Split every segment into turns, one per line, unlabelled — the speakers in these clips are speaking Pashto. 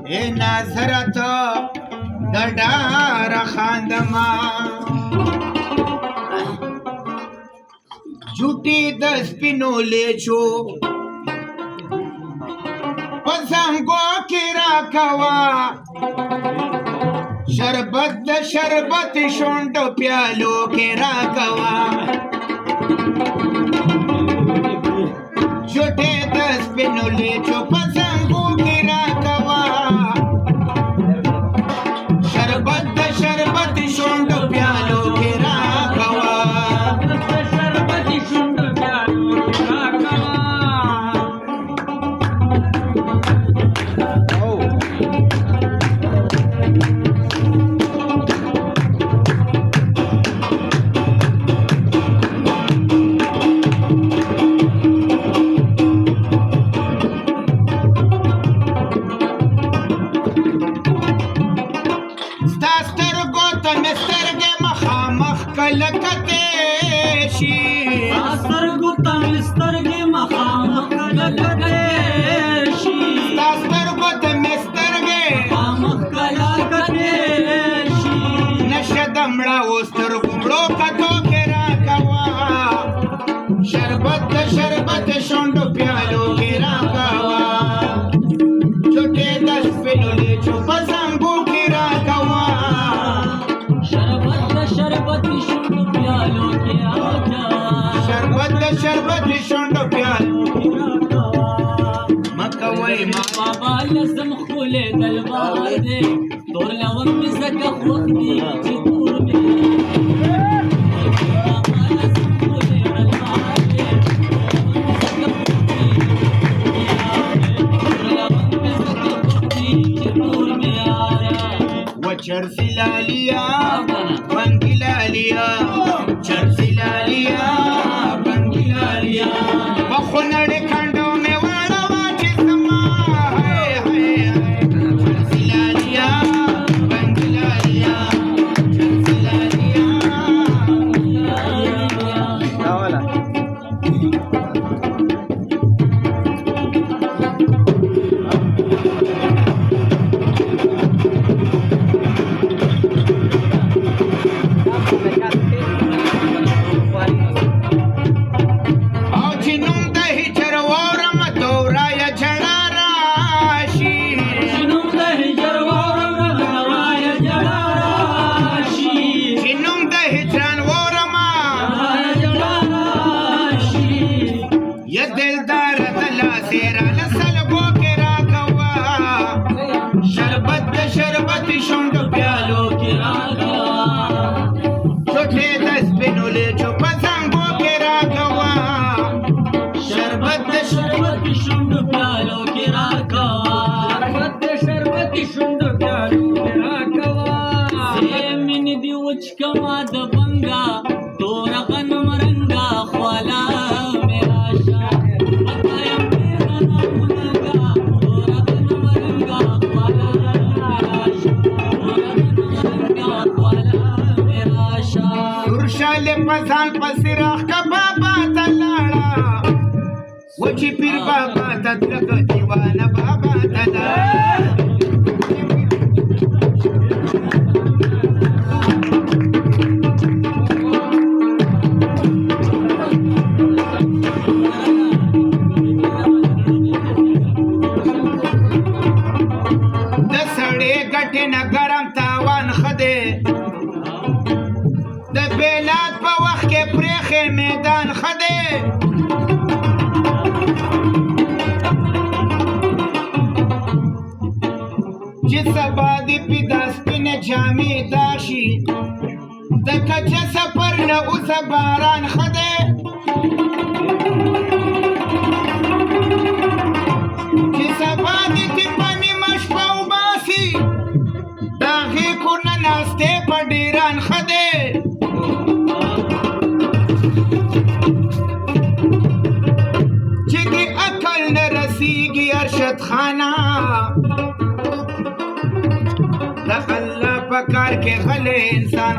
ए नाझरत दडार खांदमा झूठी दस पिनोले छो पसंगो की राखवा शरबत शरबत शोंड प्यालो के राखवा झूठे दस पिनोले छो पसंगो की राखवा शरबत शरबत शोंड प्यालो के राखवा शरबत शरबत शोंड प्यालो के राखवा छोटे दस पिनोले छो पसंगो के राखवा शरबत शरबत शोंड प्यालो के राखवा शरबत शरबत शोंड प्यालो के राखवा मकवई बाबा लसम खुले दलबार दे तोर लवन में सका खुदी चितूर में चर्सिला लिया बंगिला लिया चर्सिला लिया बंगिला लिया बखुनड़े खंडों में वाड़वा जिस्मा है चर्सिला लिया बंगिला लिया चर्सिला पसान पसिराख का बाबा तलाड़ा वची पीर बाबा तदलक दीवाना बाबा तला दसड़े गठे न गरम तावान खदे बेलाद पा वक्त के प्रेखे मैदान खदे जिस आबादी पिदास पिने जामी दाशी दका जैसा पर न उस बारान खदे जिस आबादी की पानी मशपाऊ बासी दागी को न नास्ते पर डेरान खदे अरशद खाना अल्लाह पकार के गले इंसान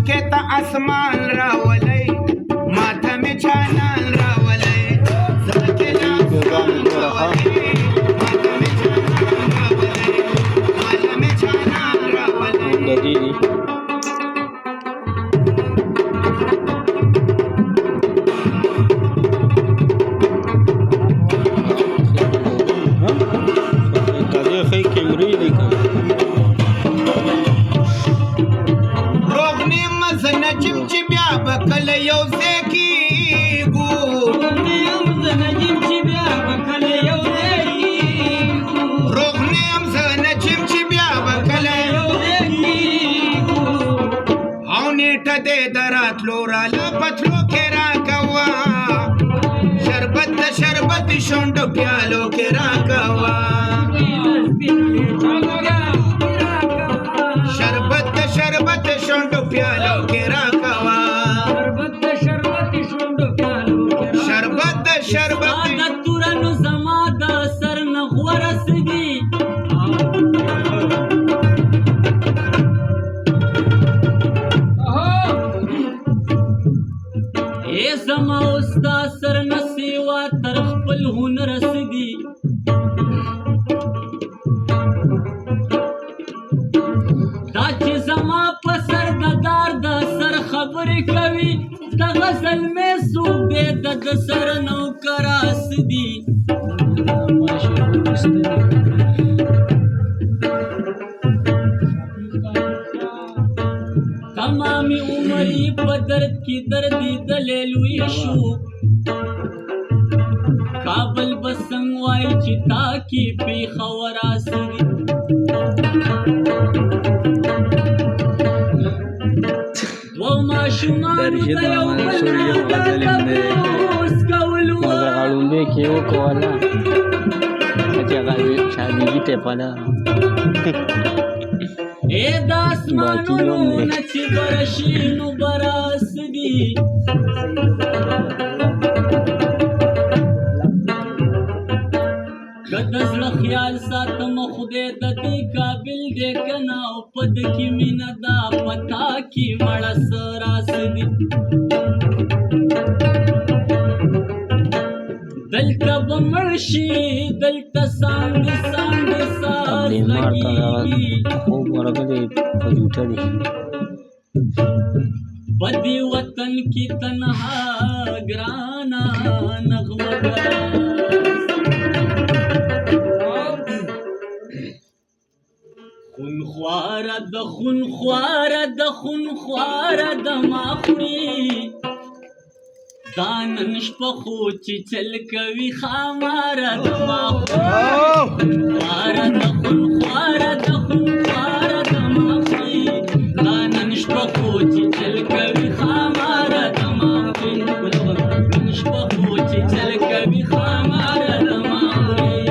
के ता आसमान रावले माथा में छाना रावले
خی کیمرې لیکم
روغ نیم زه نجم چې بیا به کله یو ځای کېږو روغ نیم زه نجم چې بیا به کله یو ځای کېږو او نیټه دې د راتلو راله پتلو کې راکوه شربت د شربت شونډو پیالو کې راکوه شربت د شربت شونډو پیالو کې راکوه شربت د شربت د تورنو زما د سر نه غورسږي اے زما استا سر نه سیوا تر خپل هنر رسېږي دا چې زما په سر د دار د سر خبرې کوي د غزل مې څوک دی د سر نوکراس دي تمامي عمر یې په درد کې دردي دلې لوی شو کابل به څنګه وایي چې تا کې پېښور آسوي دوه ماشومان د یو بل نه تپوس کولو
غړومبې کې وکوله چې هغه شادیږي ته پله
اے د اسمانونو نه چې برشي نو براسږي که د زړه خیال ساتم خدای د دې قابل دی که نه او په ده کې مینه ده په تا کې مړه څه راسږي دلته به مړ شي دلته ساندې ساندې ساز غږېږي
خوب ورغلی په جوټه دی
په دې وطن کې تنها ګرانه نغمه خونخواره د خونخواره د خونخواره د ما خوري دا نن شپه خو چې چل کوي خاماره د ما خونخواره د خونخواره د خونخواره د ما خوري دا نن شپه خو چې چل کوي خاماره د ما خوري نن شپه خو چې چل کوي خاماره د ما خوري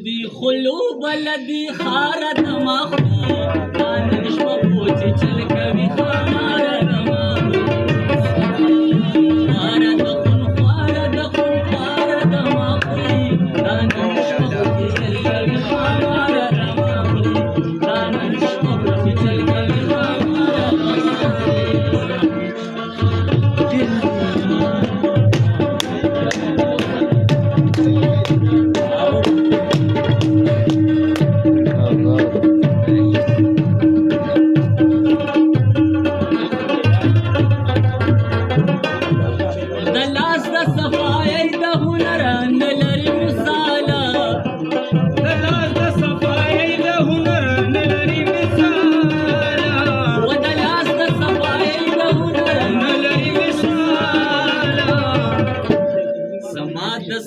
دی خلو بلدی خارت مخی دانش بپوچی چل کوي خارت مخی خارت خون خارت خون خارت مخی دانش بپوچی چل کوي خارت مخی دانش بپوچی چل کوي خارت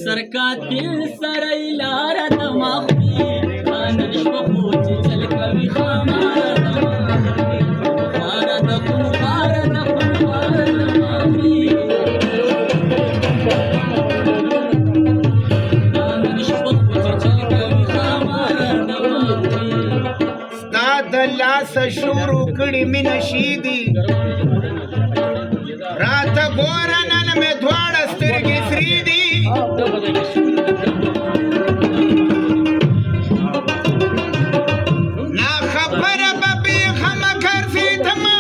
सरकातिल सराई लारा दमाखी आनश बखोची चल कवि खामारा दमाखी खारा दखुन खारा दखुन खारा दमाखी आनश बखोची चल कवि खामारा दमाखी स्ता د لاس شروع کړي مینه شیدي راته ګوره نن مې دواړه سترګې سرې دي نا خبره به بې غمه ګرځېدمه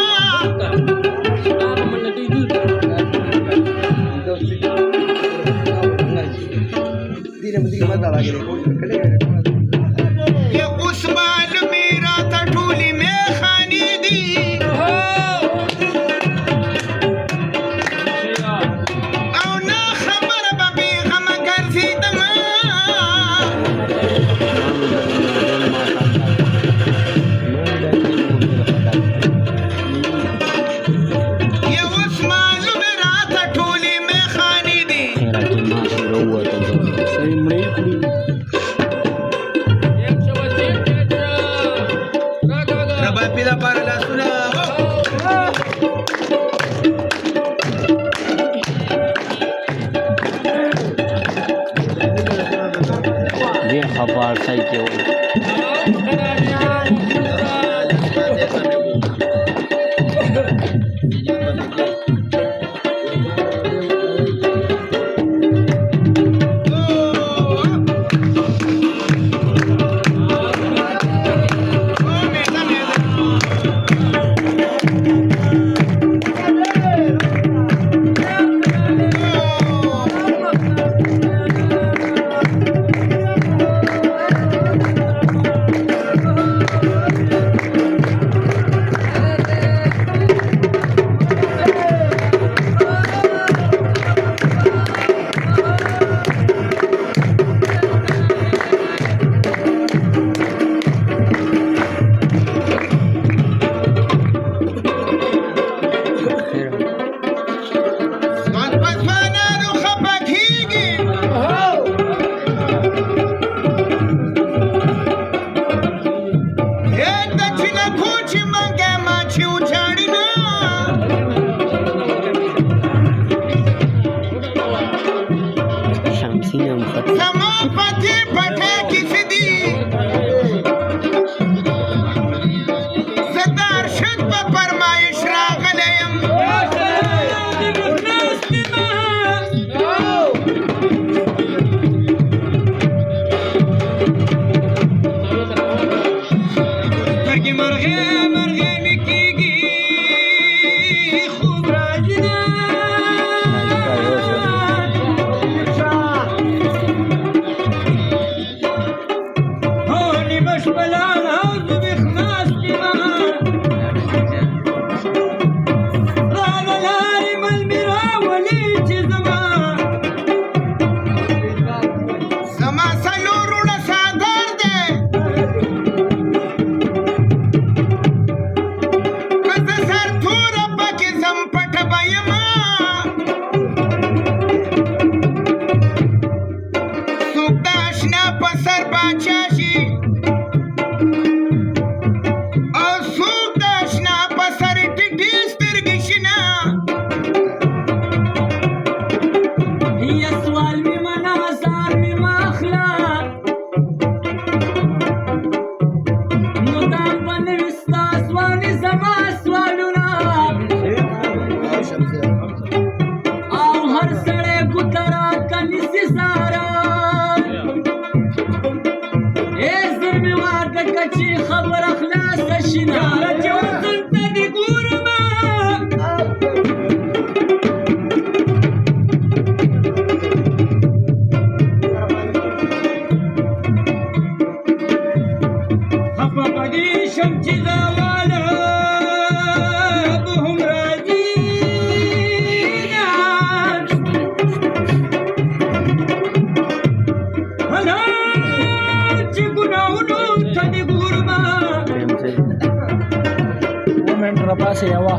یا اوس معلومې راته ټولې میخانې دي او نه خبره به بې غمه ګرځېدمه یا اوس معلومې راته ټولې میخانې دي ربابي لپاره لاسونه
دې خبر ځای کې و
Cidade,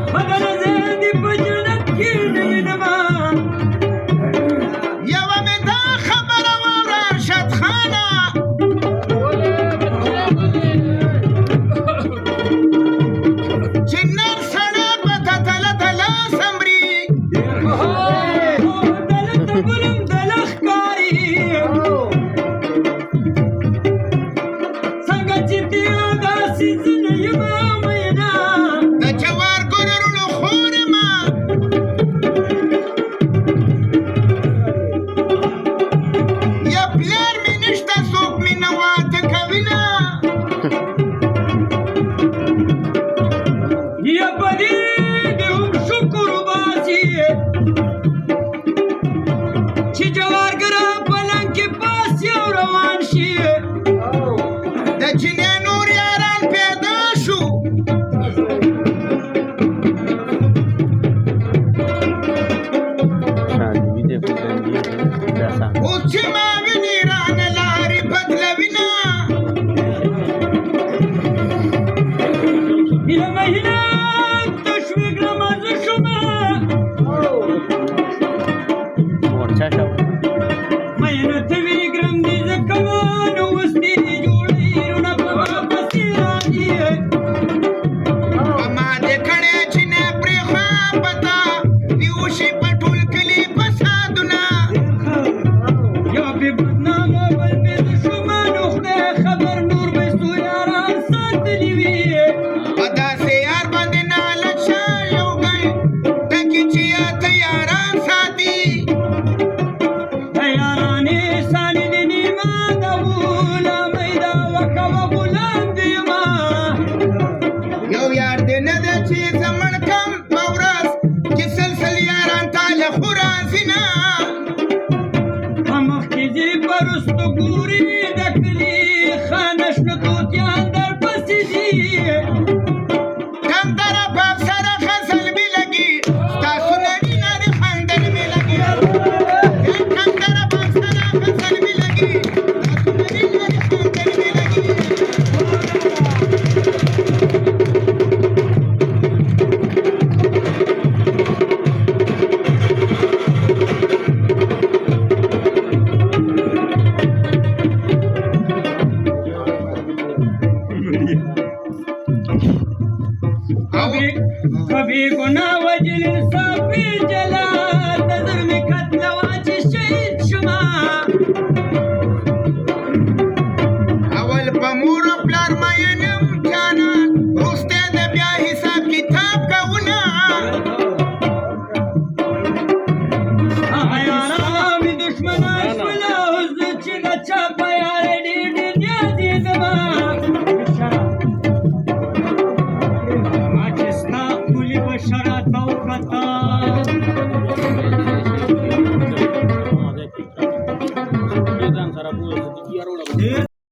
कभी कभी गुना वजील साफी जला तजर में खतलवाची शहीद शुमा
अवल पमूर प्लार मायनम जाना रुस्ते दे ब्या हिसाब किताब का उना
आयारा मी दुश्मना शुला हुज़ चिगा चापा यारे डी न्याजी दमा माचिस्ता कुली बशरा तौकता देर